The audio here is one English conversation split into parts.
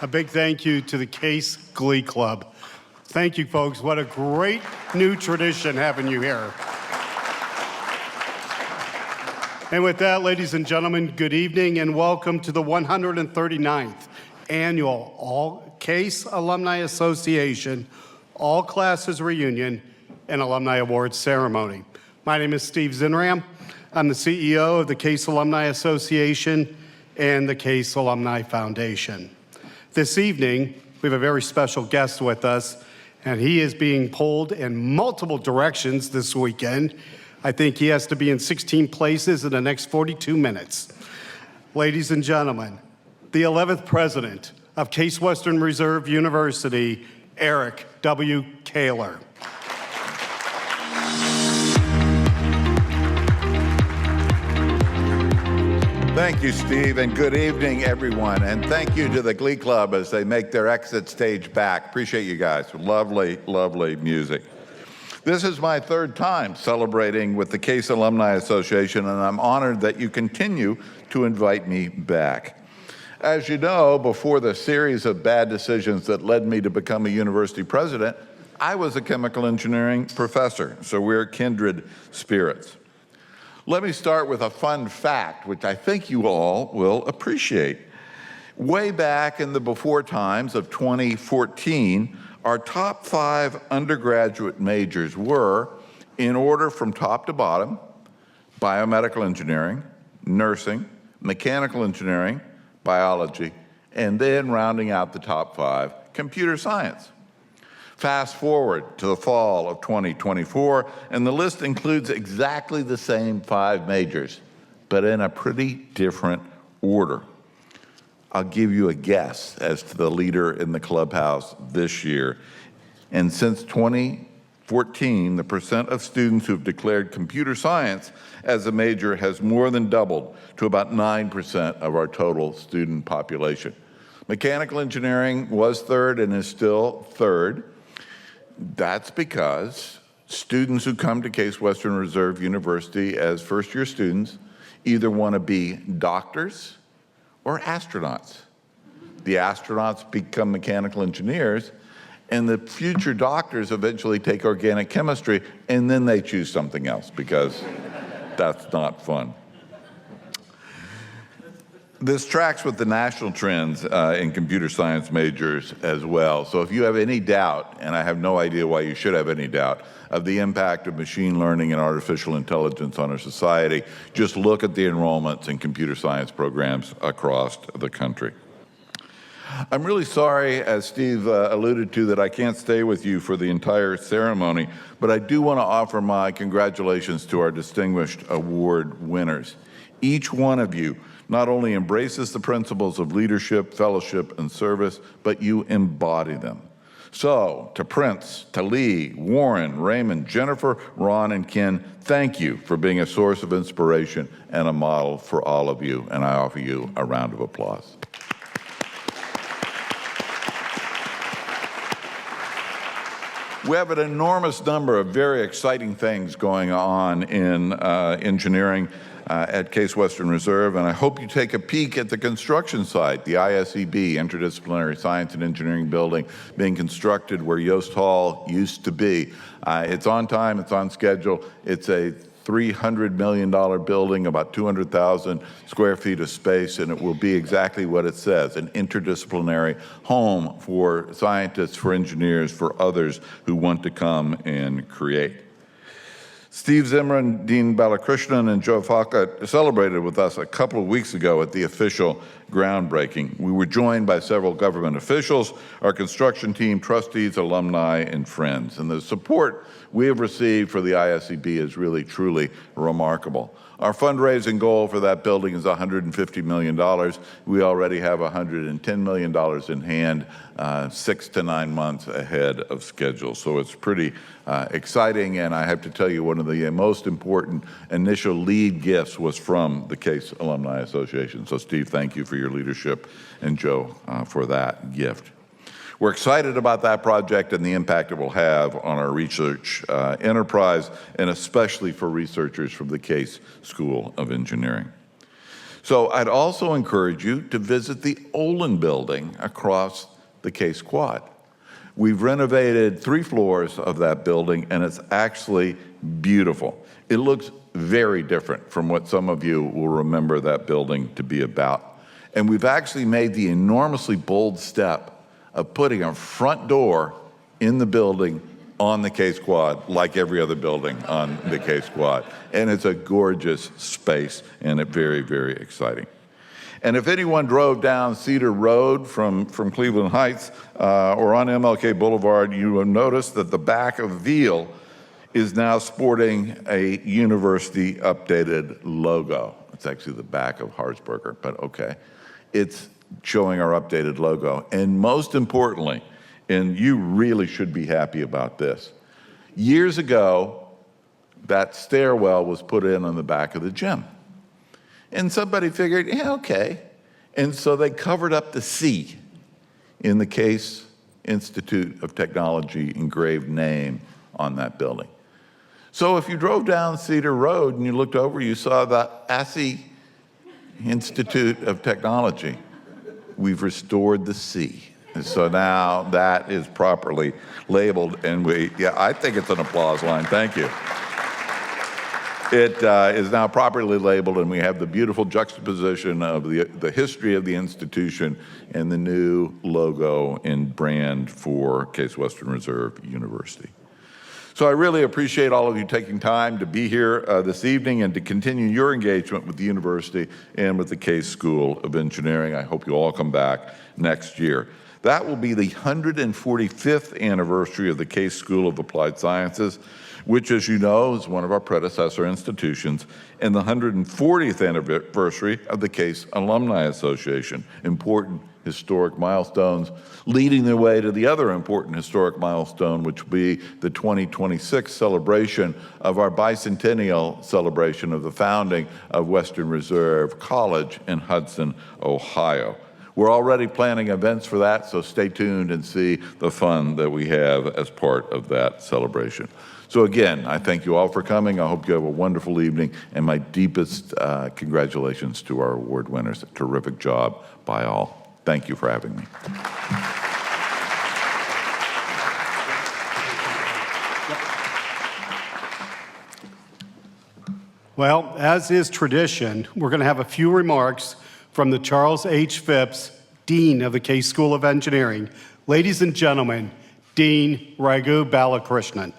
A big thank you to the Case Glee Club. Thank you, folks. What a great new tradition having you here. And with that, ladies and gentlemen, good evening and welcome to the 139th Annual All Case Alumni Association All Classes Reunion and Alumni Awards Ceremony. My name is Steve Zinram. I'm the CEO of the Case Alumni Association and the Case Alumni Foundation. This evening, we have a very special guest with us, and he is being pulled in multiple directions this weekend. I think he has to be in 16 places in the next 42 minutes. Ladies and gentlemen, the 11th president of Case Western Reserve University, Eric W. Kaler. Thank you, Steve, and good evening, everyone. And thank you to the Glee Club as they make their exit stage back. Appreciate you guys. Lovely, lovely music. This is my third time celebrating with the Case Alumni Association, and I'm honored that you continue to invite me back. As you know, before the series of bad decisions that led me to become a university president, I was a chemical engineering professor, so we're kindred spirits. Let me start with a fun fact, which I think you all will appreciate. Way back in the before times of 2014, our top 5 undergraduate majors were, in order from top to bottom, biomedical engineering, nursing, mechanical engineering, biology, and then rounding out the top 5, computer science. Fast forward to the fall of 2024, and the list includes exactly the same 5 majors, but in a pretty different order. I'll give you a guess as to the leader in the clubhouse this year. And since 2014, the percent of students who've declared computer science as a major has more than doubled to about 9% of our total student population. Mechanical engineering was third and is still third. That's because students who come to Case Western Reserve University as first-year students either want to be doctors or astronauts. The astronauts become mechanical engineers, and the future doctors eventually take organic chemistry, and then they choose something else because that's not fun. This tracks with the national trends in computer science majors as well. So if you have any doubt, and I have no idea why you should have any doubt, of the impact of machine learning and artificial intelligence on our society, just look at the enrollments in computer science programs across the country. I'm really sorry, as Steve alluded to, that I can't stay with you for the entire ceremony, but I do want to offer my congratulations to our distinguished award winners. Each one of you not only embraces the principles of leadership, fellowship, and service, but you embody them. So, to Prince, to Lee, Warren, Raymond, Jennifer, Ron, and Ken, thank you for being a source of inspiration and a model for all of you, and I offer you a round of applause. We have an enormous number of very exciting things going on in engineering at Case Western Reserve, and I hope you take a peek at the construction site, the ISEB, Interdisciplinary Science and Engineering Building, being constructed where Yost Hall used to be. It's on time, it's on schedule, it's a $300 million building, about 200,000 square feet of space, and it will be exactly what it says, an interdisciplinary home for scientists, for engineers, for others who want to come and create. Steve Zimmerman, Dean Balakrishnan, and Joe Falca celebrated with us a couple of weeks ago at the official groundbreaking. We were joined by several government officials, our construction team, trustees, alumni, and friends. And the support we have received for the ISEB is really, truly remarkable. Our fundraising goal for that building is $150 million. We already have $110 million in hand, 6 to 9 months ahead of schedule. So it's pretty exciting, and I have to tell you, one of the most important initial lead gifts was from the Case Alumni Association. So Steve, thank you for your leadership, and Joe for that gift. We're excited about that project and the impact it will have on our research enterprise, and especially for researchers from the Case School of Engineering. So I'd also encourage you to visit the Olin building across the Case Quad. We've renovated 3 floors of that building, and it's actually beautiful. It looks very different from what some of you will remember that building to be about. And we've actually made the enormously bold step of putting a front door in the building on the Case Quad, like every other building on the Case Quad. And it's a gorgeous space, and it's very, very exciting. And if anyone drove down Cedar Road from Cleveland Heights or on MLK Boulevard, you will notice that the back of Veal is now sporting a university updated logo. It's actually the back of Hartsburger, but okay. It's showing our updated logo. And most importantly, and you really should be happy about this, years ago, that stairwell was put in on the back of the gym. And somebody figured, yeah, okay. And so they covered up the C in the Case Institute of Technology engraved name on that building. So if you drove down Cedar Road and you looked over, you saw the ASSE Institute of Technology. We've restored the C. And so now that is properly labeled, and I think it's an applause line, thank you. It is now properly labeled, and we have the beautiful juxtaposition of the history of the institution and the new logo and brand for Case Western Reserve University. So I really appreciate all of you taking time to be here this evening and to continue your engagement with the university and with the Case School of Engineering. I hope you all come back next year. That will be the 145th anniversary of the Case School of Applied Sciences, which, as you know, is one of our predecessor institutions, and the 140th anniversary of the Case Alumni Association. Important historic milestones, leading the way to the other important historic milestone, which will be the 2026 celebration of our bicentennial celebration of the founding of Western Reserve College in Hudson, Ohio. We're already planning events for that, so stay tuned and see the fun that we have as part of that celebration. So again, I thank you all for coming. I hope you have a wonderful evening, and my deepest congratulations to our award winners. A terrific job by all. Thank you for having me. Well, as is tradition, we're going to have a few remarks from the Charles H. Phipps, Dean of the Case School of Engineering, ladies and gentlemen, Dean Raghu Balakrishnan.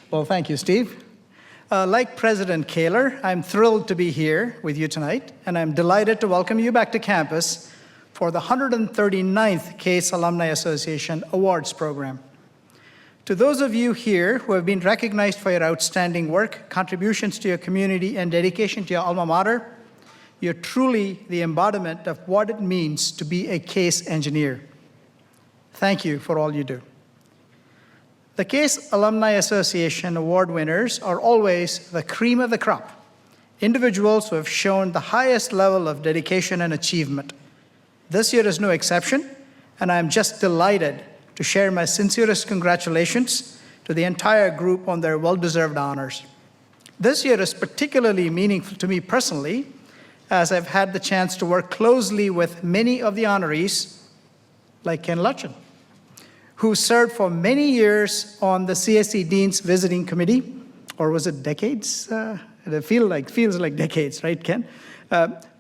Well, thank you, Steve. Like President Kaler, I'm thrilled to be here with you tonight, and I'm delighted to welcome you back to campus for the 139th CASE Alumni Association Awards Program. To those of you here who have been recognized for your outstanding work, contributions to your community, and dedication to your alma mater, you're truly the embodiment of what it means to be a CASE engineer. Thank you for all you do. The CASE Alumni Association award winners are always the cream of the crop, individuals who have shown the highest level of dedication and achievement. This year is no exception, and I'm just delighted to share my sincerest congratulations to the entire group on their well-deserved honors. This year is particularly meaningful to me personally, as I've had the chance to work closely with many of the honorees, like Ken Lutchen, who served for many years on the CSE Dean's Visiting Committee, or was it decades? It feels like decades, right, Ken?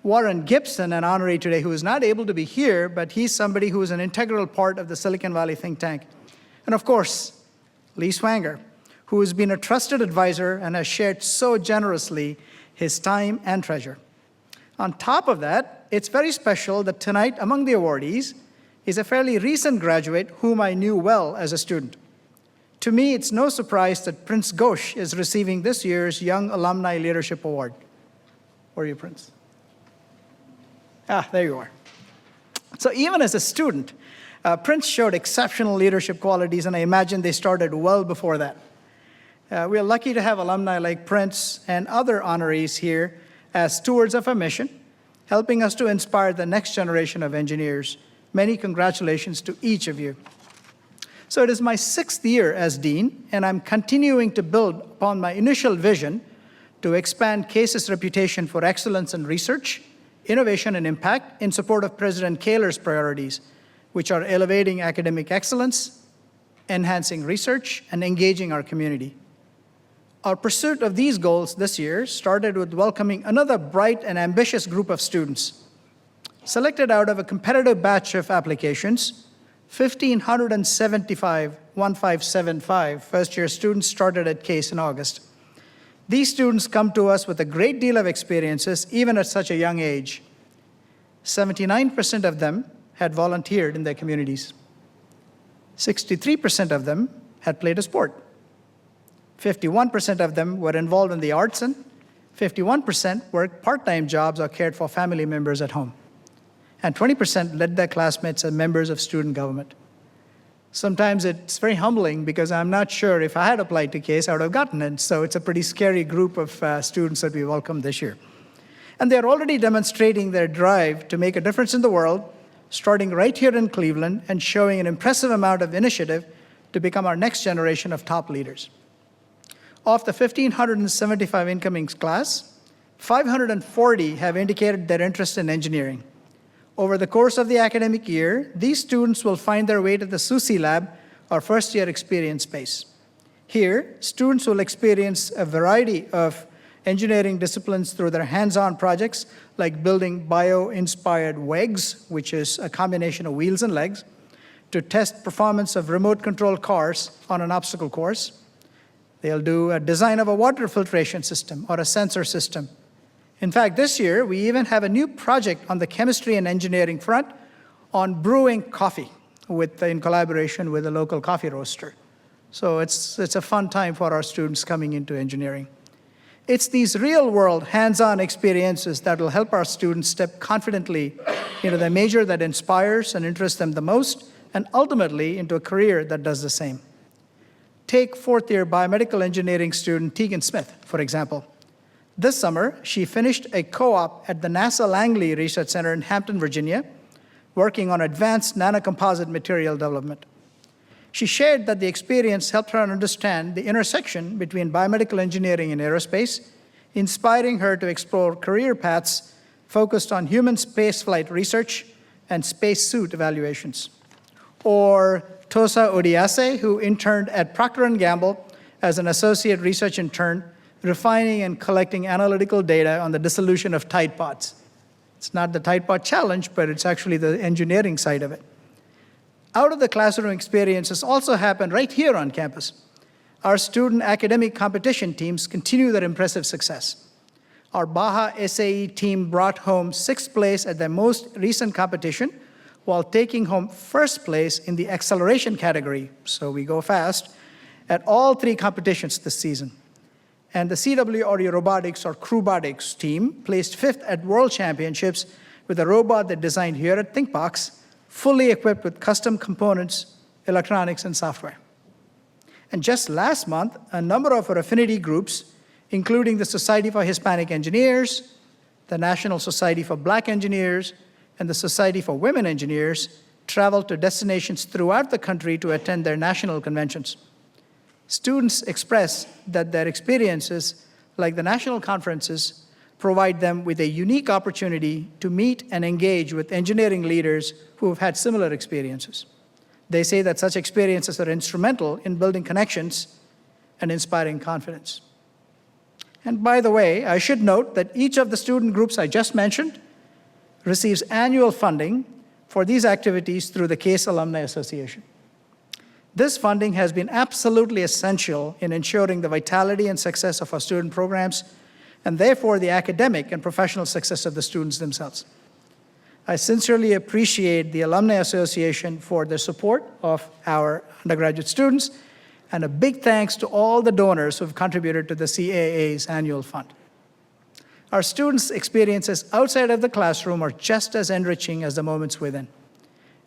Warren Gibson, an honoree today, who is not able to be here, but he's somebody who is an integral part of the Silicon Valley think tank. And of course, Lee Swanger, who has been a trusted advisor and has shared so generously his time and treasure. On top of that, it's very special that tonight, among the awardees, is a fairly recent graduate whom I knew well as a student. To me, it's no surprise that Prince Ghosh is receiving this year's Young Alumni Leadership Award. Where are you, Prince? Ah, there you are. So even as a student, Prince showed exceptional leadership qualities, and I imagine they started well before that. We are lucky to have alumni like Prince and other honorees here as stewards of our mission, helping us to inspire the next generation of engineers. Many congratulations to each of you. So it is my 6th year as Dean, and I'm continuing to build upon my initial vision to expand CASE's reputation for excellence in research, innovation, and impact in support of President Kaler's priorities, which are elevating academic excellence, enhancing research, and engaging our community. Our pursuit of these goals this year started with welcoming another bright and ambitious group of students. Selected out of a competitive batch of applications, 1,575 first-year students started at CASE in August. These students come to us with a great deal of experiences, even at such a young age. 79% of them had volunteered in their communities. 63% of them had played a sport. 51% of them were involved in the arts, and 51% worked part-time jobs or cared for family members at home. And 20% led their classmates as members of student government. Sometimes it's very humbling because I'm not sure if I had applied to CASE, I would have gotten it. So it's a pretty scary group of students that we welcome this year. And they're already demonstrating their drive to make a difference in the world, starting right here in Cleveland and showing an impressive amount of initiative to become our next generation of top leaders. Of the 1,575 incoming class, 540 have indicated their interest in engineering. Over the course of the academic year, these students will find their way to the SUSE Lab, our first-year experience space. Here, students will experience a variety of engineering disciplines through their hands-on projects, like building bio-inspired WEGs, which is a combination of wheels and legs, to test performance of remote-controlled cars on an obstacle course. They'll do a design of a water filtration system or a sensor system. In fact, this year, we even have a new project on the chemistry and engineering front on brewing coffee in collaboration with a local coffee roaster. So it's a fun time for our students coming into engineering. It's these real-world, hands-on experiences that will help our students step confidently into the major that inspires and interests them the most, and ultimately into a career that does the same. Take 4th-year biomedical engineering student Tegan Smith, for example. This summer, she finished a co-op at the NASA Langley Research Center in Hampton, Virginia, working on advanced nanocomposite material development. She shared that the experience helped her understand the intersection between biomedical engineering and aerospace, inspiring her to explore career paths focused on human spaceflight research and spacesuit evaluations. Or Tosa Odiase, who interned at Procter & Gamble as an associate research intern, refining and collecting analytical data on the dissolution of Tide Pods. It's not the Tide Pod challenge, but it's actually the engineering side of it. Out of the classroom experiences also happened right here on campus. Our student academic competition teams continue their impressive success. Our Baja SAE team brought home 6th place at their most recent competition, while taking home 1st place in the acceleration category, so we go fast, at all 3 competitions this season. And the CW Audio Robotics or Crewbotics team placed 5th at World Championships with a robot they designed here at ThinkBox, fully equipped with custom components, electronics, and software. And just last month, a number of our affinity groups, including the Society for Hispanic Engineers, the National Society for Black Engineers, and the Society for Women Engineers, traveled to destinations throughout the country to attend their national conventions. Students express that their experiences, like the national conferences, provide them with a unique opportunity to meet and engage with engineering leaders who have had similar experiences. They say that such experiences are instrumental in building connections and inspiring confidence. And by the way, I should note that each of the student groups I just mentioned receives annual funding for these activities through the CASE Alumni Association. This funding has been absolutely essential in ensuring the vitality and success of our student programs, and therefore the academic and professional success of the students themselves. I sincerely appreciate the Alumni Association for their support of our undergraduate students, and a big thanks to all the donors who have contributed to the CAA's annual fund. Our students' experiences outside of the classroom are just as enriching as the moments within.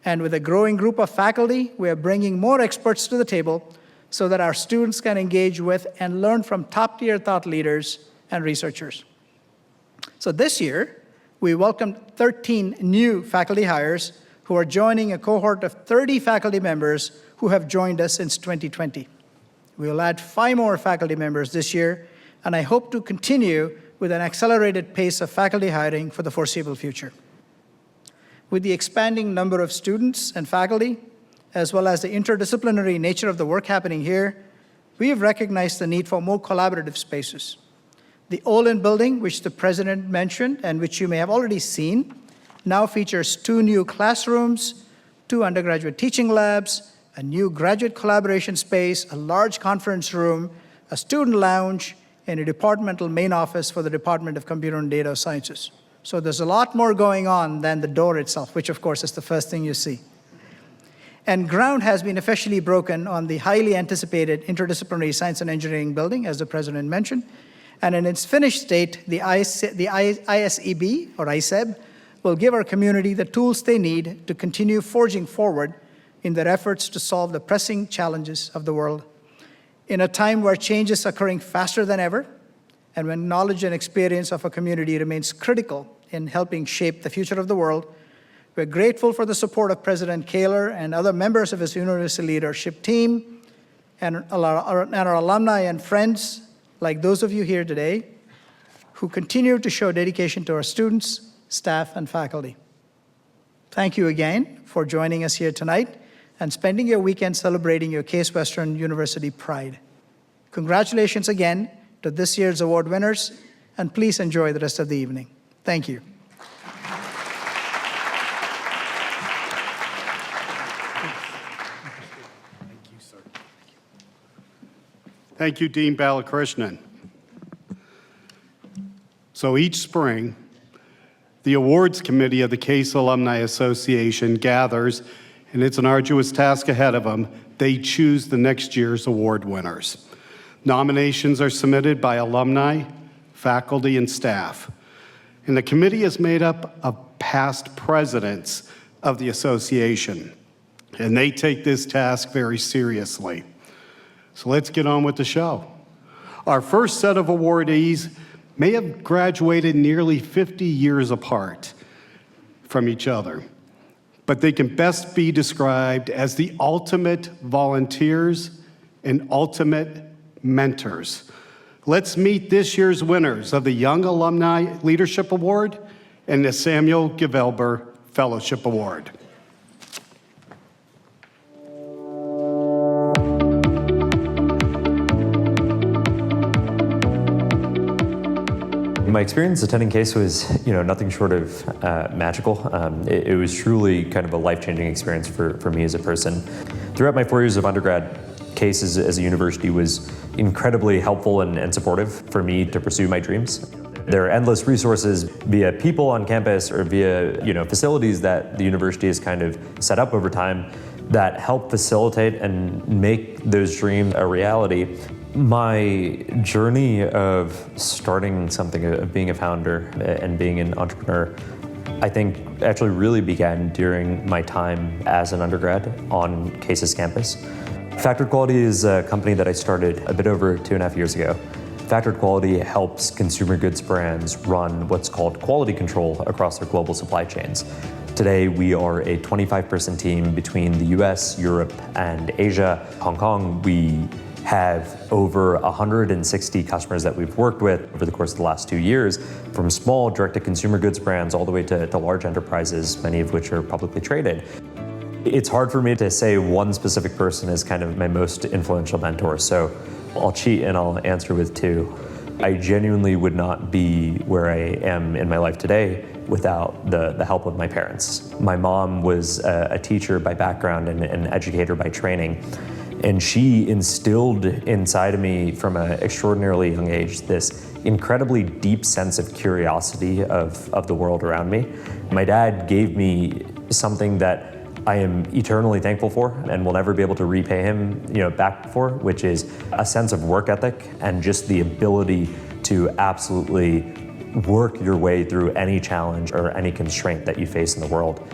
And with a growing group of faculty, we are bringing more experts to the table so that our students can engage with and learn from top-tier thought leaders and researchers. So this year, we welcomed 13 new faculty hires who are joining a cohort of 30 faculty members who have joined us since 2020. We will add 5 more faculty members this year, and I hope to continue with an accelerated pace of faculty hiring for the foreseeable future. With the expanding number of students and faculty, as well as the interdisciplinary nature of the work happening here, we have recognized the need for more collaborative spaces. The Olin building, which the president mentioned and which you may have already seen, now features 2 new classrooms, 2 undergraduate teaching labs, a new graduate collaboration space, a large conference room, a student lounge, and a departmental main office for the Department of Computer and Data Sciences. So there's a lot more going on than the door itself, which of course is the first thing you see. And ground has been officially broken on the highly anticipated Interdisciplinary Science and Engineering building, as the president mentioned. And in its finished state, the ISEB, or ISEB, will give our community the tools they need to continue forging forward in their efforts to solve the pressing challenges of the world. In a time where change is occurring faster than ever, and when knowledge and experience of a community remains critical in helping shape the future of the world, we're grateful for the support of President Kaler and other members of his university leadership team, and our alumni and friends, like those of you here today, who continue to show dedication to our students, staff, and faculty. Thank you again for joining us here tonight and spending your weekend celebrating your Case Western University pride. Congratulations again to this year's award winners, and please enjoy the rest of the evening. Thank you. Thank you, Dean Balakrishnan. So each spring, the awards committee of the Case Alumni Association gathers, and it's an arduous task ahead of them. They choose the next year's award winners. Nominations are submitted by alumni, faculty, and staff. And the committee is made up of past presidents of the association, and they take this task very seriously. So let's get on with the show. Our first set of awardees may have graduated nearly 50 years apart from each other, but they can best be described as the ultimate volunteers and ultimate mentors. Let's meet this year's winners of the Young Alumni Leadership Award and the Samuel Givelber Fellowship Award. My experience attending CASE was, nothing short of magical. It was truly kind of a life-changing experience for me as a person. Throughout my 4 years of undergrad, CASE as a university was incredibly helpful and supportive for me to pursue my dreams. There are endless resources via people on campus or via facilities that the university has kind of set up over time that help facilitate and make those dreams a reality. My journey of starting something, of being a founder and being an entrepreneur, I think actually really began during my time as an undergrad on CASE's campus. Factored Quality is a company that I started a bit over 2.5 years ago. Factored Quality helps consumer goods brands run what's called quality control across their global supply chains. Today, we are a 25-person team between the US, Europe, and Asia. Hong Kong, we have over 160 customers that we've worked with over the course of the last 2 years, from small direct-to-consumer goods brands all the way to large enterprises, many of which are publicly traded. It's hard for me to say one specific person is kind of my most influential mentor, so I'll cheat and I'll answer with two. I genuinely would not be where I am in my life today without the help of my parents. My mom was a teacher by background and an educator by training, and she instilled inside of me from an extraordinarily young age this incredibly deep sense of curiosity of the world around me. My dad gave me something that I am eternally thankful for and will never be able to repay him, back for, which is a sense of work ethic and just the ability to absolutely work your way through any challenge or any constraint that you face in the world.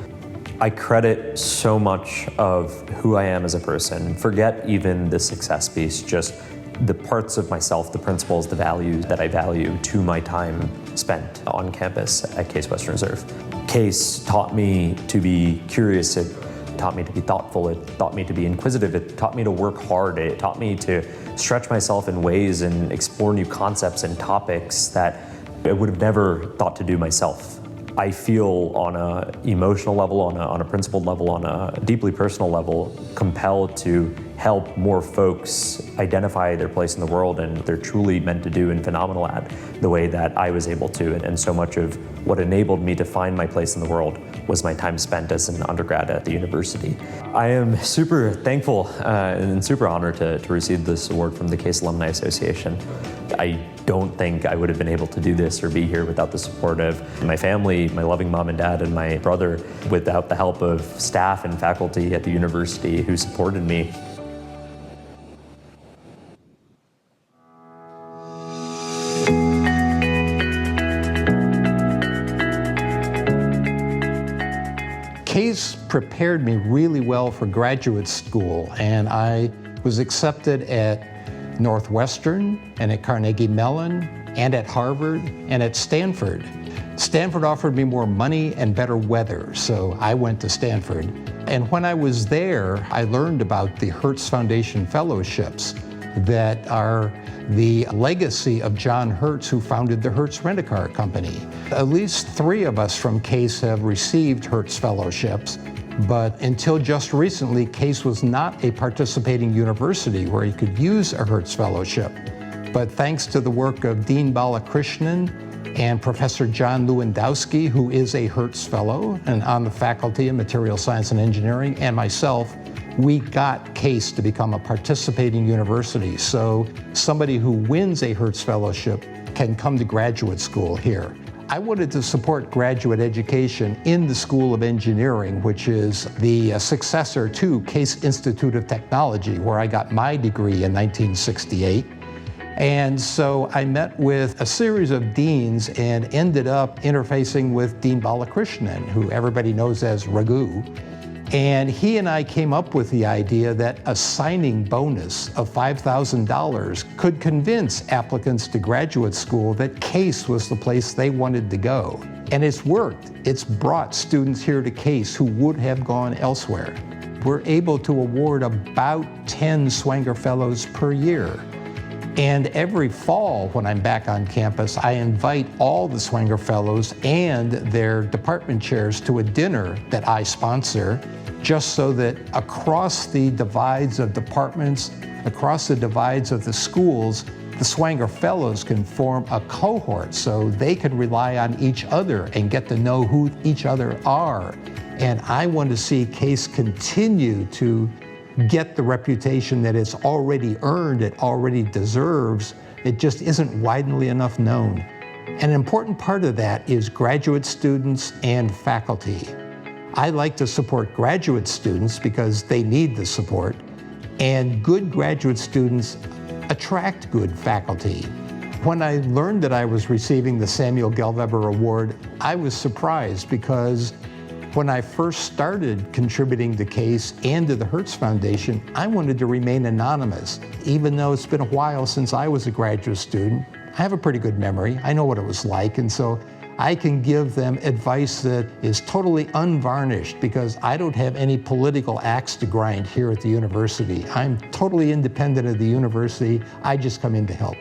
I credit so much of who I am as a person, forget even the success piece, just the parts of myself, the principles, the values that I value to my time spent on campus at Case Western Reserve. Case taught me to be curious, it taught me to be thoughtful, it taught me to be inquisitive, it taught me to work hard, it taught me to stretch myself in ways and explore new concepts and topics that I would have never thought to do myself. I feel on an emotional level, on a principled level, on a deeply personal level, compelled to help more folks identify their place in the world and they're truly meant to do and phenomenal at the way that I was able to. And so much of what enabled me to find my place in the world was my time spent as an undergrad at the university. I am super thankful and super honored to receive this award from the Case Alumni Association. I don't think I would have been able to do this or be here without the support of my family, my loving mom and dad, and my brother, without the help of staff and faculty at the university who supported me. CASE prepared me really well for graduate school, and I was accepted at Northwestern and at Carnegie Mellon and at Harvard and at Stanford. Stanford offered me more money and better weather, so I went to Stanford. And when I was there, I learned about the Hertz Foundation Fellowships that are the legacy of John Hertz, who founded the Hertz Rent-A-Car Company. At least 3 of us from CASE have received Hertz Fellowships, but until just recently, CASE was not a participating university where you could use a Hertz Fellowship. But thanks to the work of Dean Balakrishnan and Professor John Lewandowski, who is a Hertz Fellow and on the faculty of Material Science and Engineering, and myself, we got CASE to become a participating university. So somebody who wins a Hertz Fellowship can come to graduate school here. I wanted to support graduate education in the School of Engineering, which is the successor to Case Institute of Technology, where I got my degree in 1968. And so I met with a series of deans and ended up interfacing with Dean Balakrishnan, who everybody knows as Raghu. And he and I came up with the idea that a signing bonus of $5,000 could convince applicants to graduate school that CASE was the place they wanted to go. And it's worked. It's brought students here to CASE who would have gone elsewhere. We're able to award about 10 Swanger Fellows per year. And every fall when I'm back on campus, I invite all the Swanger Fellows and their department chairs to a dinner that I sponsor, just so that across the divides of departments, across the divides of the schools, the Swanger Fellows can form a cohort so they can rely on each other and get to know who each other are. And I want to see CASE continue to get the reputation that it's already earned, it already deserves. It just isn't widely enough known. An important part of that is graduate students and faculty. I like to support graduate students because they need the support, and good graduate students attract good faculty. When I learned that I was receiving the Samuel Gelweber Award, I was surprised because when I first started contributing to CASE and to the Hertz Foundation, I wanted to remain anonymous. Even though it's been a while since I was a graduate student, I have a pretty good memory. I know what it was like, and so I can give them advice that is totally unvarnished because I don't have any political axe to grind here at the university. I'm totally independent of the university. I just come in to help.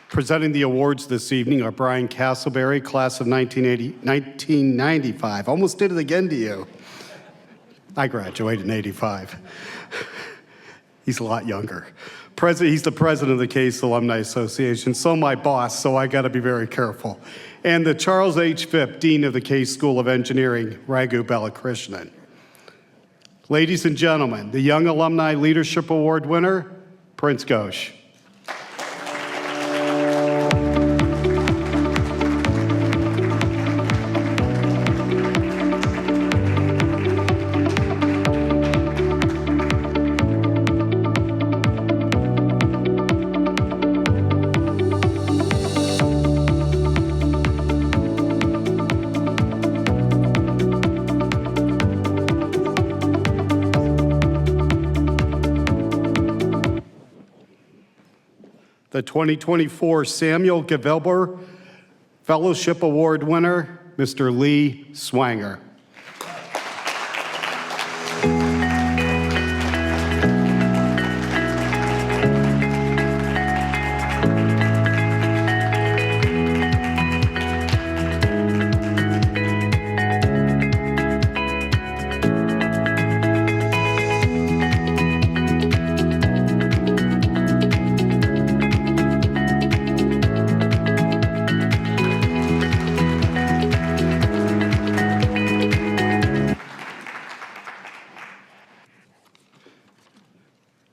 Presenting the awards this evening are Brian Castleberry, class of 1995. Almost did it again to you. I graduated in 85. He's a lot younger. He's the president of the CASE Alumni Association, so my boss, so I gotta be very careful. And the Charles H. Phipp, Dean of the CASE School of Engineering, Raghu Balakrishnan. Ladies and gentlemen, the Young Alumni Leadership Award winner, Prince Ghosh. The 2024 Samuel Gelweber Fellowship Award winner, Mr. Lee Swanger.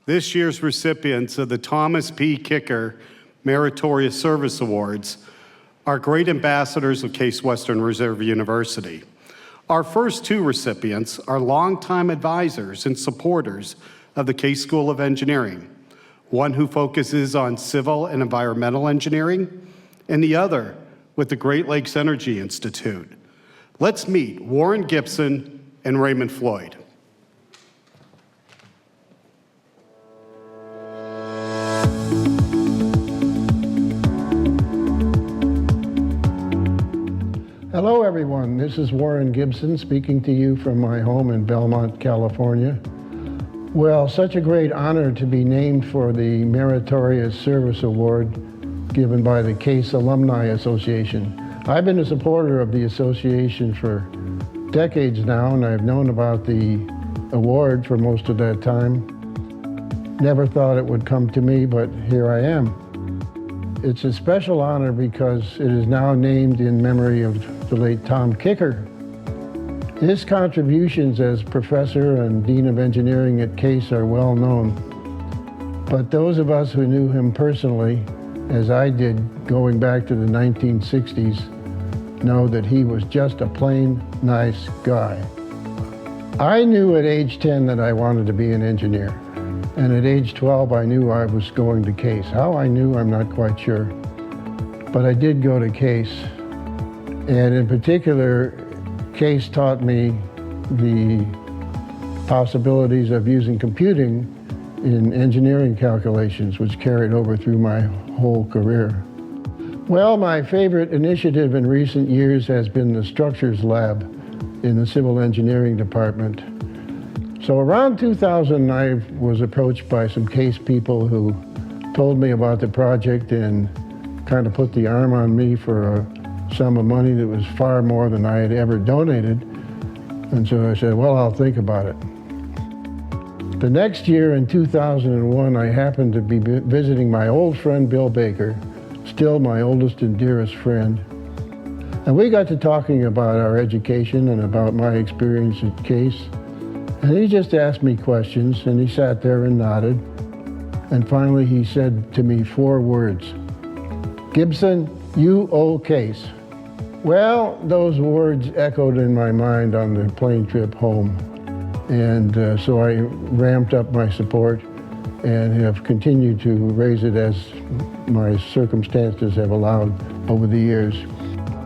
This year's recipients of the Thomas P. Kicker Meritorious Service Awards are great ambassadors of Case Western Reserve University. Our first two recipients are longtime advisors and supporters of the Case School of Engineering, one who focuses on civil and environmental engineering, and the other with the Great Lakes Energy Institute. Let's meet Warren Gibson and Raymond Floyd. Hello everyone, this is Warren Gibson speaking to you from my home in Belmont, California. Well, such a great honor to be named for the Meritorious Service Award given by the CASE Alumni Association. I've been a supporter of the association for decades now, and I've known about the award for most of that time. Never thought it would come to me, but here I am. It's a special honor because it is now named in memory of the late Tom Kicker. His contributions as professor and dean of engineering at CASE are well known, but those of us who knew him personally, as I did going back to the 1960s, know that he was just a plain nice guy. I knew at age 10 that I wanted to be an engineer, and at age 12 I knew I was going to CASE. How I knew, I'm not quite sure, but I did go to CASE. And in particular, CASE taught me the possibilities of using computing in engineering calculations, which carried over through my whole career. Well, my favorite initiative in recent years has been the Structures Lab in the Civil Engineering Department. So around 2000, I was approached by some CASE people who told me about the project and kind of put the arm on me for a sum of money that was far more than I had ever donated. And so I said, well, I'll think about it. The next year in 2001, I happened to be visiting my old friend Bill Baker, still my oldest and dearest friend. And we got to talking about our education and about my experience at Case. And he just asked me questions, and he sat there and nodded. And finally he said to me 4 words, "Gibson, you owe Case." Well, those words echoed in my mind on the plane trip home. And so I ramped up my support and have continued to raise it as my circumstances have allowed over the years.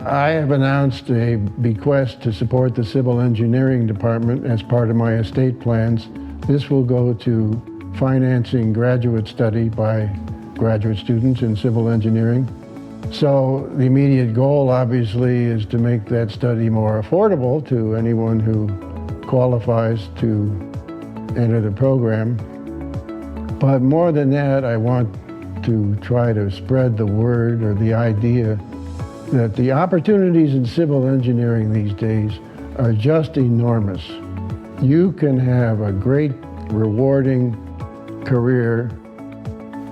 I have announced a bequest to support the Civil Engineering Department as part of my estate plans. This will go to financing graduate study by graduate students in civil engineering. So the immediate goal, obviously, is to make that study more affordable to anyone who qualifies to enter the program. But more than that, I want to try to spread the word or the idea that the opportunities in civil engineering these days are just enormous. You can have a great, rewarding career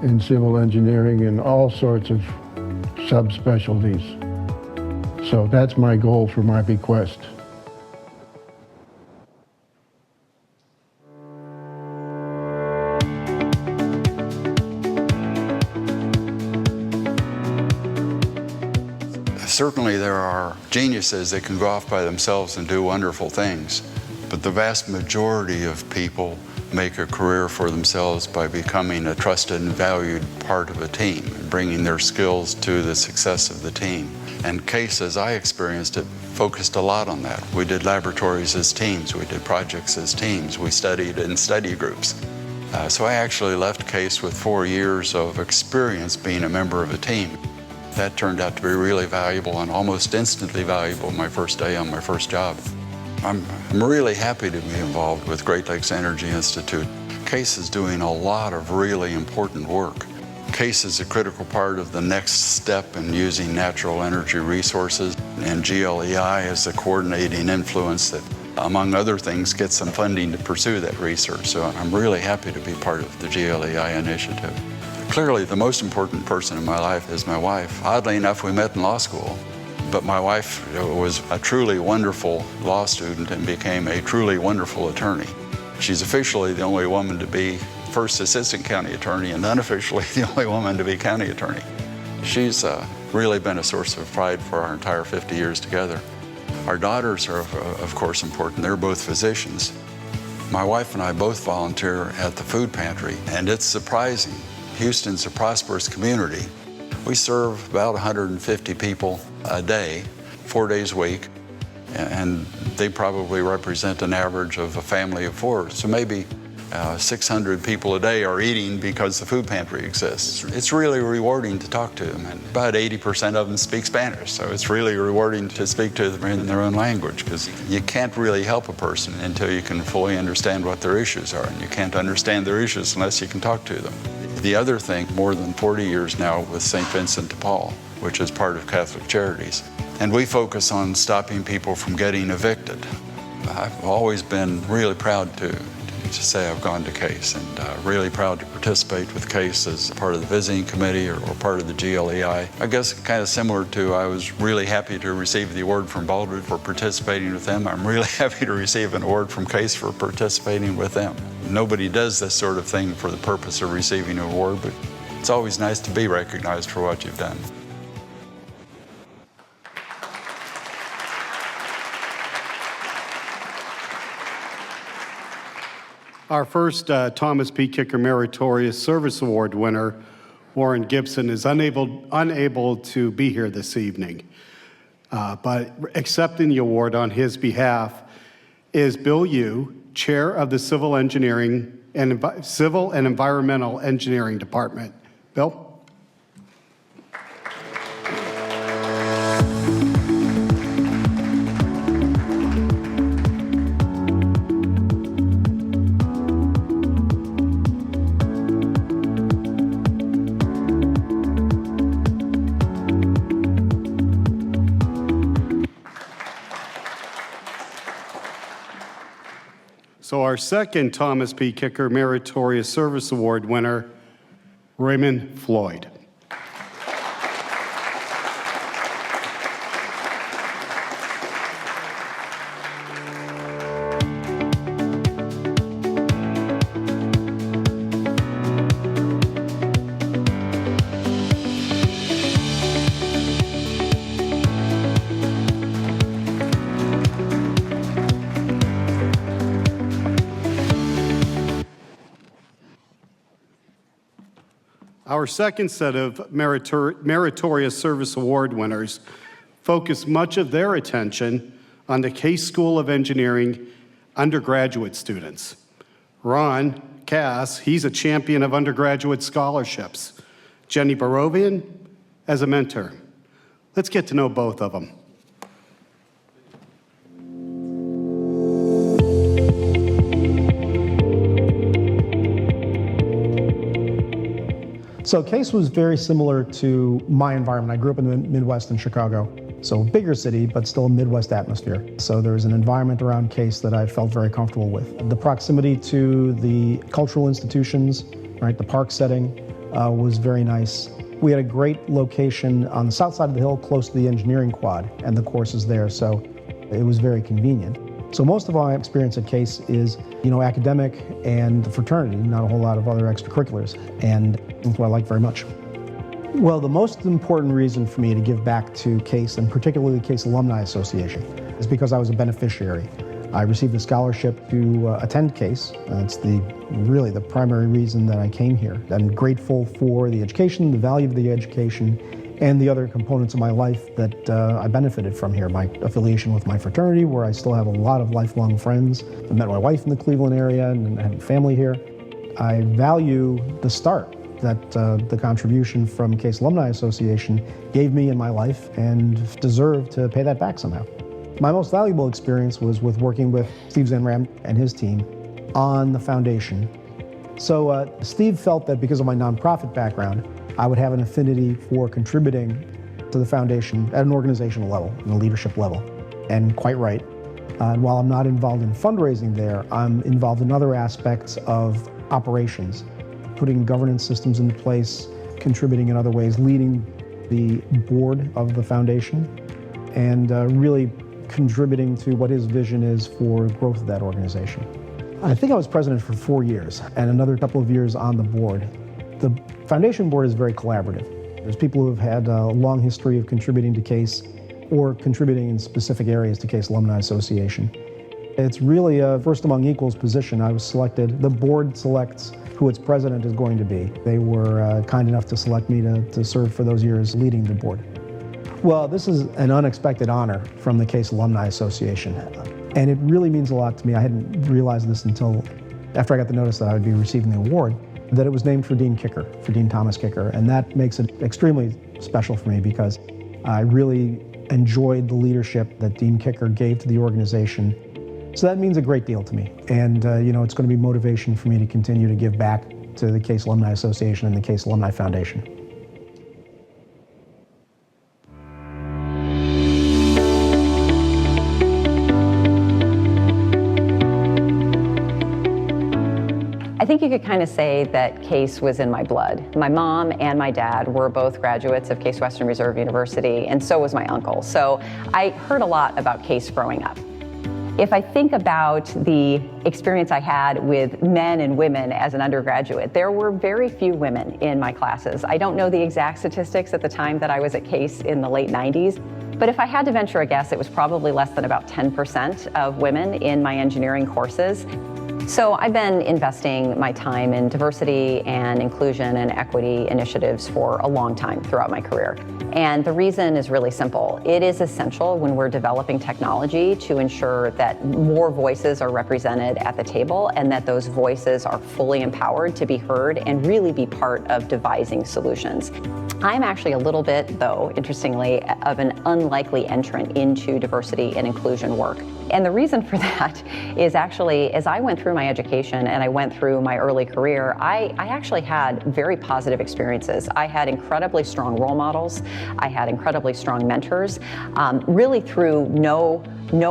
in civil engineering in all sorts of subspecialties. So that's my goal for my bequest. Certainly there are geniuses that can go off by themselves and do wonderful things, but the vast majority of people make a career for themselves by becoming a trusted and valued part of a team and bringing their skills to the success of the team. And Case, as I experienced it, focused a lot on that. We did laboratories as teams, we did projects as teams, we studied in study groups. So I actually left Case with 4 years of experience being a member of a team. That turned out to be really valuable and almost instantly valuable my first day on my first job. I'm really happy to be involved with Great Lakes Energy Institute. Case is doing a lot of really important work. Case is a critical part of the next step in using natural energy resources, and GLEI is a coordinating influence that, among other things, gets some funding to pursue that research. So I'm really happy to be part of the GLEI initiative. Clearly, the most important person in my life is my wife. Oddly enough, we met in law school, but my wife was a truly wonderful law student and became a truly wonderful attorney. She's officially the only woman to be first assistant county attorney and unofficially the only woman to be county attorney. She's really been a source of pride for our entire 50 years together. Our daughters are, of course, important. They're both physicians. My wife and I both volunteer at the food pantry, and it's surprising. Houston's a prosperous community. We serve about 150 people a day, 4 days a week, and they probably represent an average of a family of 4. So maybe 600 people a day are eating because the food pantry exists. It's really rewarding to talk to them, and about 80% of them speak Spanish, so it's really rewarding to speak to them in their own language, because you can't really help a person until you can fully understand what their issues are, and you can't understand their issues unless you can talk to them. The other thing, more than 40 years now with St. Vincent de Paul, which is part of Catholic Charities. And we focus on stopping people from getting evicted. I've always been really proud to say I've gone to Case, and really proud to participate with Case as part of the visiting committee or part of the GLEI. I guess kind of similar to, I was really happy to receive the award from Baldwin for participating with them. I'm really happy to receive an award from Case for participating with them. Nobody does this sort of thing for the purpose of receiving an award, but it's always nice to be recognized for what you've done. Our first Thomas P. Kicker Meritorious Service Award winner, Warren Gibson, is unable to be here this evening. But accepting the award on his behalf is Bill Yu, Chair of the Civil and Environmental Engineering Department. Bill? So our second Thomas P. Kicker Meritorious Service Award winner, Raymond Floyd. Our second set of Meritorious Service Award winners focus much of their attention on the Case School of Engineering undergraduate students. Ron Cass, he's a champion of undergraduate scholarships. Jenny Barovian as a mentor. Let's get to know both of them. So Case was very similar to my environment. I grew up in the Midwest in Chicago, so bigger city, but still a Midwest atmosphere. So there was an environment around Case that I felt very comfortable with. The proximity to the cultural institutions, right, the park setting was very nice. We had a great location on the south side of the hill, close to the engineering quad and the courses there, so it was very convenient. So most of my experience at Case is, academic and fraternity, not a whole lot of other extracurriculars, and that's what I like very much. Well, the most important reason for me to give back to Case, and particularly the Case Alumni Association, is because I was a beneficiary. I received a scholarship to attend Case. That's really the primary reason that I came here. I'm grateful for the education, the value of the education, and the other components of my life that I benefited from here. My affiliation with my fraternity, where I still have a lot of lifelong friends. I met my wife in the Cleveland area and I have a family here. I value the start that the contribution from Case Alumni Association gave me in my life and deserve to pay that back somehow. My most valuable experience was with working with Steve Zenram and his team on the foundation. So Steve felt that because of my nonprofit background, I would have an affinity for contributing to the foundation at an organizational level, and a leadership level, and quite right. And while I'm not involved in fundraising there, I'm involved in other aspects of operations, putting governance systems into place, contributing in other ways, leading the board of the foundation, and really contributing to what his vision is for growth of that organization. I think I was president for 4 years and another couple of years on the board. The foundation board is very collaborative. There's people who have had a long history of contributing to Case or contributing in specific areas to Case Alumni Association. It's really a first among equals position. I was selected. The board selects who its president is going to be. They were kind enough to select me to serve for those years leading the board. Well, this is an unexpected honor from the Case Alumni Association, and it really means a lot to me. I hadn't realized this until after I got the notice that I would be receiving the award, that it was named for Dean Kicker, for Dean Thomas Kicker, and that makes it extremely special for me because I really enjoyed the leadership that Dean Kicker gave to the organization. So that means a great deal to me, and it's going to be motivation for me to continue to give back to the Case Alumni Association and the Case Alumni Foundation. I think you could kind of say that Case was in my blood. My mom and my dad were both graduates of Case Western Reserve University, and so was my uncle. So I heard a lot about Case growing up. If I think about the experience I had with men and women as an undergraduate, there were very few women in my classes. I don't know the exact statistics at the time that I was at Case in the late 90s, but if I had to venture a guess, it was probably less than about 10% of women in my engineering courses. So I've been investing my time in diversity and inclusion and equity initiatives for a long time throughout my career. And the reason is really simple. It is essential when we're developing technology to ensure that more voices are represented at the table and that those voices are fully empowered to be heard and really be part of devising solutions. I'm actually a little bit, though, interestingly, of an unlikely entrant into diversity and inclusion work. And the reason for that is actually, as I went through my education and I went through my early career, I actually had very positive experiences. I had incredibly strong role models. I had incredibly strong mentors, really through no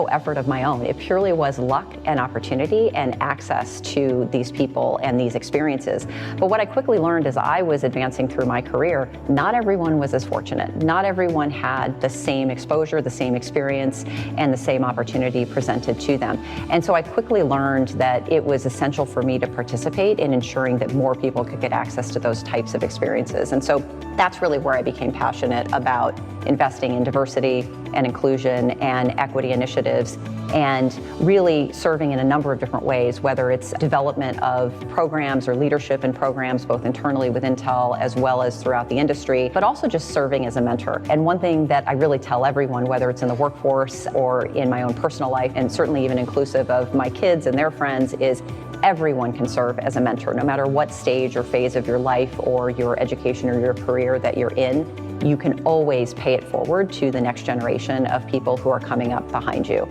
effort of my own. It purely was luck and opportunity and access to these people and these experiences. But what I quickly learned as I was advancing through my career, not everyone was as fortunate. Not everyone had the same exposure, the same experience, and the same opportunity presented to them. And so I quickly learned that it was essential for me to participate in ensuring that more people could get access to those types of experiences. And so that's really where I became passionate about investing in diversity and inclusion and equity initiatives, and really serving in a number of different ways, whether it's development of programs or leadership in programs, both internally with Intel as well as throughout the industry, but also just serving as a mentor. And one thing that I really tell everyone, whether it's in the workforce or in my own personal life, and certainly even inclusive of my kids and their friends, is everyone can serve as a mentor, no matter what stage or phase of your life or your education or your career that you're in. You can always pay it forward to the next generation of people who are coming up behind you.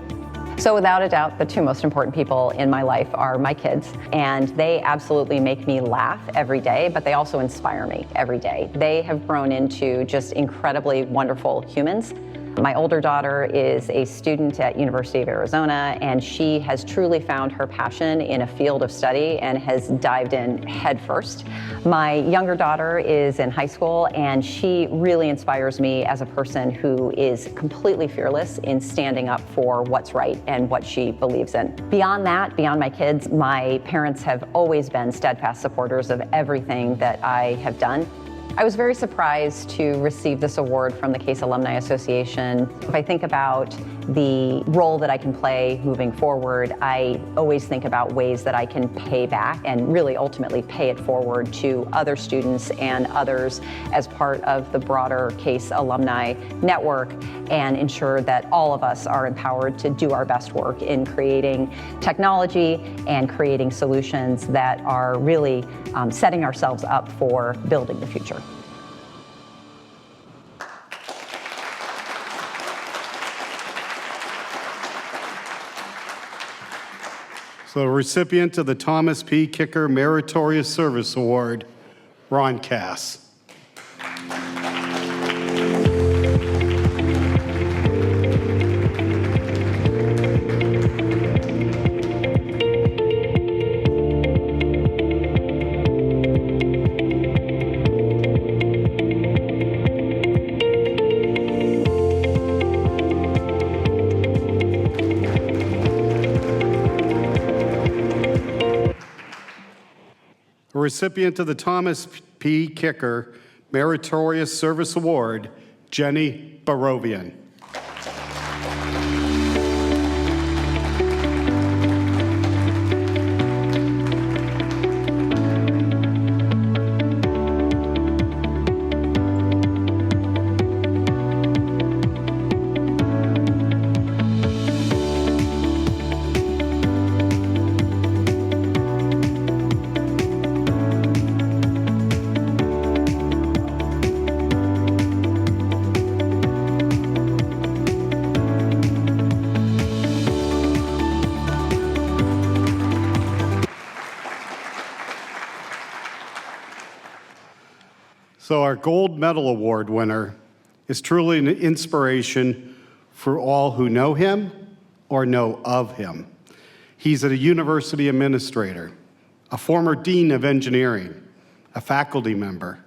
So without a doubt, the two most important people in my life are my kids, and they absolutely make me laugh every day, but they also inspire me every day. They have grown into just incredibly wonderful humans. My older daughter is a student at University of Arizona, and she has truly found her passion in a field of study and has dived in headfirst. My younger daughter is in high school, and she really inspires me as a person who is completely fearless in standing up for what's right and what she believes in. Beyond that, beyond my kids, my parents have always been steadfast supporters of everything that I have done. I was very surprised to receive this award from the CASE Alumni Association. If I think about the role that I can play moving forward, I always think about ways that I can pay back and really ultimately pay it forward to other students and others as part of the broader CASE alumni network, and ensure that all of us are empowered to do our best work in creating technology and creating solutions that are really setting ourselves up for building the future. So the recipient of the Thomas P. Kicker Meritorious Service Award, Ron Cass. Recipient of the Thomas P. Kicker Meritorious Service Award, Jenny Barovian. So our Gold Medal Award winner is truly an inspiration for all who know him or know of him. He's a university administrator, a former dean of engineering, a faculty member.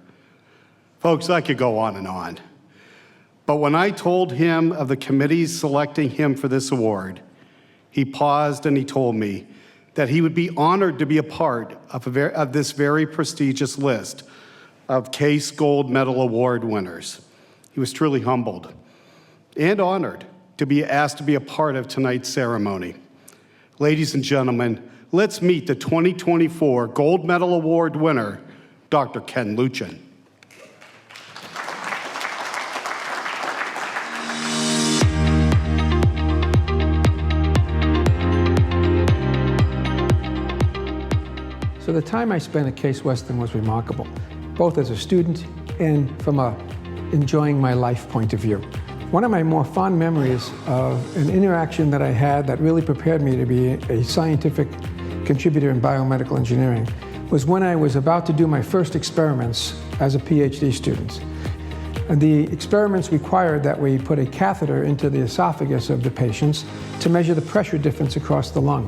Folks, I could go on and on. But when I told him of the committees selecting him for this award, he paused and he told me that he would be honored to be a part of this very prestigious list of CASE Gold Medal Award winners. He was truly humbled and honored to be asked to be a part of tonight's ceremony. Ladies and gentlemen, let's meet the 2024 Gold Medal Award winner, Dr. Ken Luchin. So the time I spent at Case Western was remarkable, both as a student and from enjoying my life point of view. One of my more fond memories of an interaction that I had that really prepared me to be a scientific contributor in biomedical engineering was when I was about to do my first experiments as a PhD student. And the experiments required that we put a catheter into the esophagus of the patients to measure the pressure difference across the lung.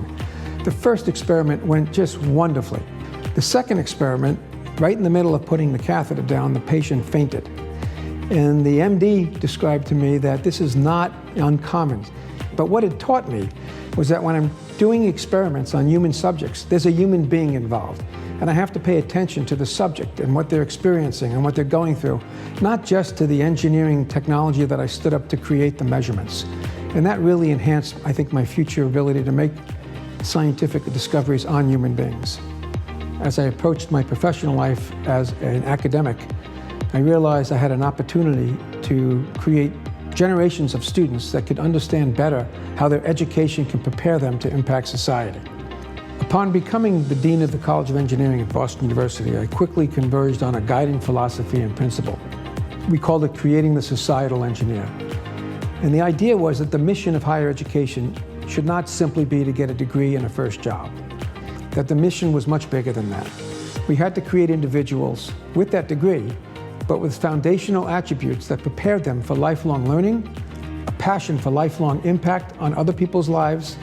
The first experiment went just wonderfully. The second experiment, right in the middle of putting the catheter down, the patient fainted. And the MD described to me that this is not uncommon. But what it taught me was that when I'm doing experiments on human subjects, there's a human being involved. And I have to pay attention to the subject and what they're experiencing and what they're going through, not just to the engineering technology that I stood up to create the measurements. And that really enhanced, I think, my future ability to make scientific discoveries on human beings. As I approached my professional life as an academic, I realized I had an opportunity to create generations of students that could understand better how their education can prepare them to impact society. Upon becoming the Dean of the College of Engineering at Boston University, I quickly converged on a guiding philosophy and principle. We called it creating the societal engineer. And the idea was that the mission of higher education should not simply be to get a degree and a first job, that the mission was much bigger than that. We had to create individuals with that degree, but with foundational attributes that prepared them for lifelong learning, a passion for lifelong impact on other people's lives,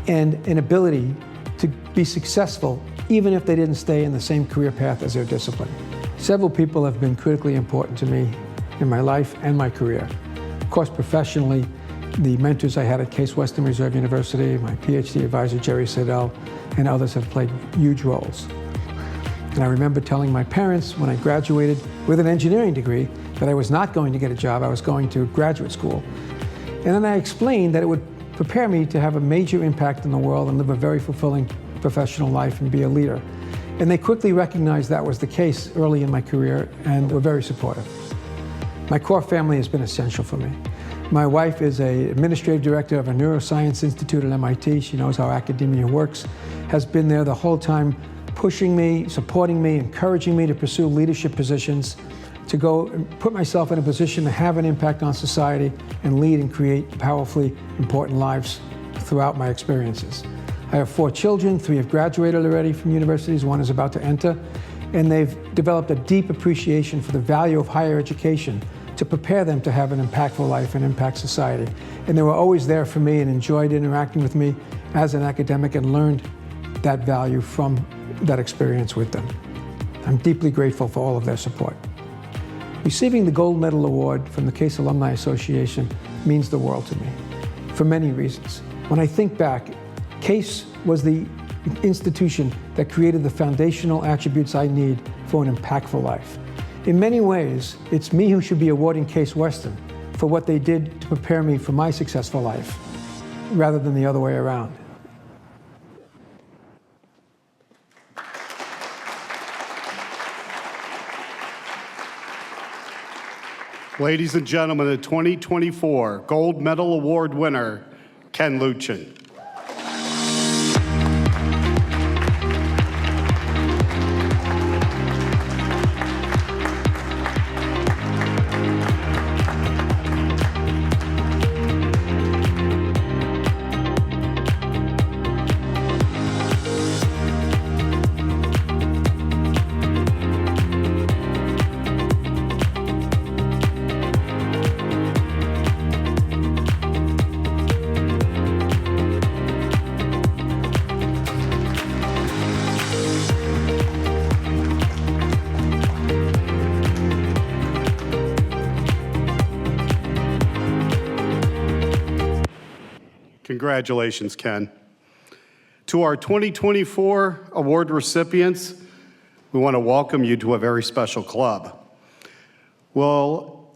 and an ability to be successful even if they didn't stay in the same career path as their discipline. Several people have been critically important to me in my life and my career. Of course, professionally, the mentors I had at Case Western Reserve University, my PhD advisor, Jerry Siddell, and others have played huge roles. And I remember telling my parents when I graduated with an engineering degree that I was not going to get a job, I was going to graduate school. And then I explained that it would prepare me to have a major impact in the world and live a very fulfilling professional life and be a leader. And they quickly recognized that was the case early in my career and were very supportive. My core family has been essential for me. My wife is an administrative director of a neuroscience institute at MIT. She knows how academia works, has been there the whole time, pushing me, supporting me, encouraging me to pursue leadership positions, to go and put myself in a position to have an impact on society and lead and create powerfully important lives throughout my experiences. I have 4 children, 3 have graduated already from universities, 1 is about to enter, and they've developed a deep appreciation for the value of higher education to prepare them to have an impactful life and impact society. And they were always there for me and enjoyed interacting with me as an academic and learned that value from that experience with them. I'm deeply grateful for all of their support. Receiving the Gold Medal Award from the Case Alumni Association means the world to me, for many reasons. When I think back, Case was the institution that created the foundational attributes I need for an impactful life. In many ways, it's me who should be awarding Case Western for what they did to prepare me for my successful life, rather than the other way around. Ladies and gentlemen, the 2024 Gold Medal Award winner, Ken Luchin. Congratulations, Ken. To our 2024 award recipients, we want to welcome you to a very special club. Well,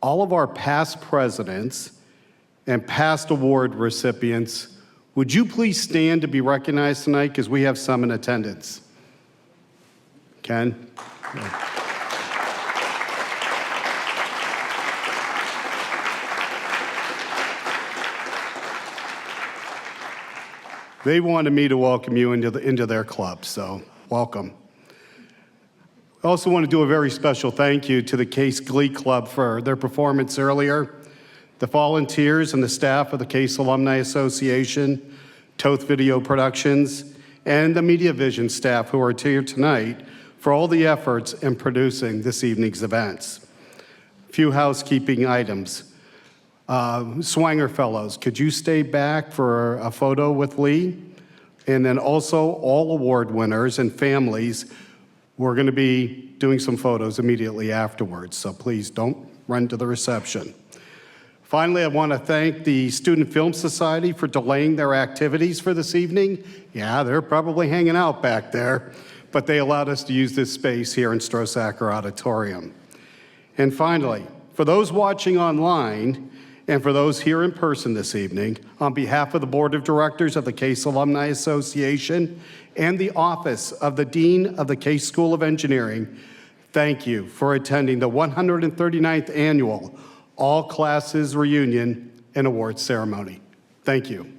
all of our past presidents and past award recipients, would you please stand to be recognized tonight, because we have some in attendance. Ken? They wanted me to welcome you into their club, so welcome. I also want to do a very special thank you to the Case Glee Club for their performance earlier, the volunteers and the staff of the Case Alumni Association, Toth Video Productions, and the Media Vision staff who are here tonight for all the efforts in producing this evening's events. A few housekeeping items. Swanger Fellows, could you stay back for a photo with Lee? And then also all award winners and families, we're going to be doing some photos immediately afterwards, so please don't run to the reception. Finally, I want to thank the Student Film Society for delaying their activities for this evening. Yeah, they're probably hanging out back there, but they allowed us to use this space here in Strosacker Auditorium. And finally, for those watching online, and for those here in person this evening, on behalf of the Board of Directors of the Case Alumni Association and the Office of the Dean of the Case School of Engineering, thank you for attending the 139th Annual All Classes Reunion and Awards Ceremony. Thank you.